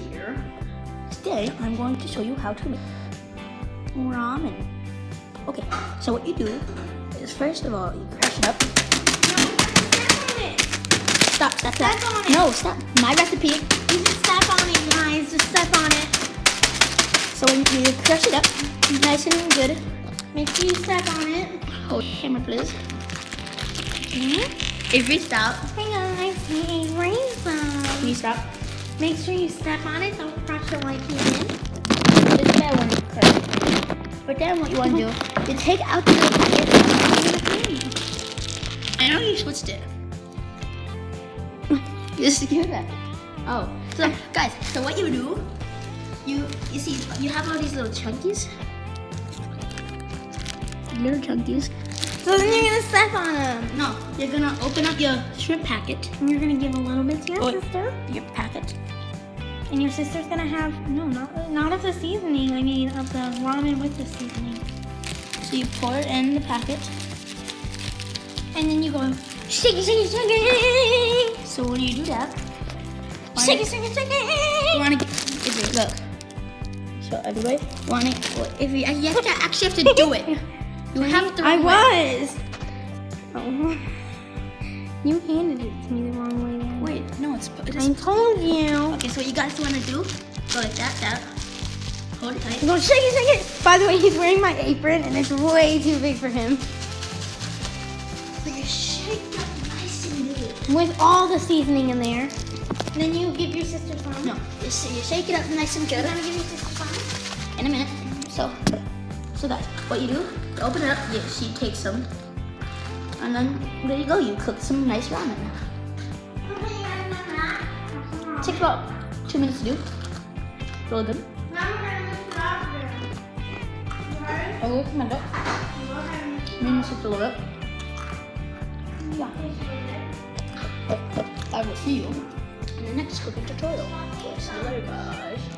here. Today I'm going to show you how to make ramen. Okay, so what you do is first of all you crush it up. Stop. Step on it. No, stop. My recipe. You just step on it, guys. Just step on it. So when you crush it up, nice and good. Make sure you step on it. Hold the camera, please. If you stop, Hey guys, hey Rainbow. can you stop? Make sure you step on it. Don't crush it like you did. This is bad when you crush it. But then what you want to do, you take out the little packet. I know you switched it. Just do that. Oh, so guys, so what you do, you see, you have all these little chunkies. So then you're gonna step on them. No, you're gonna open up your shrimp packet. And you're gonna give a little bit to your Oh, sister. Your packet. And your sister's gonna have, no, not of the seasoning. I mean, of the ramen with the seasoning. So you pour it in the packet. And then you go, shake it, shake it, shake it. So when you do that, Shake it, shake it, shake you it. wanna look. So everybody, if you actually have to do it. You have to. I was. Oh. You handed it to me the wrong way then. Wait, no, it's. I told you. Okay, so what you guys want to do? Go like that. Hold it tight. Go shake it, shake it. By the way, he's wearing my apron and it's way too big for him. So you shake that nice and good. With all the seasoning in there. And then you give your sister some. No, you shake it up nice and You're good. gonna give your sister some? In a minute. So that's what you do. You open it up. She takes some, and then there you go. You cook some nice ramen. Takes about 2 minutes to do. Really good. Oh, come on, minutes a little bit. Yeah. I will see you in the next cooking tutorial. See you later, guys.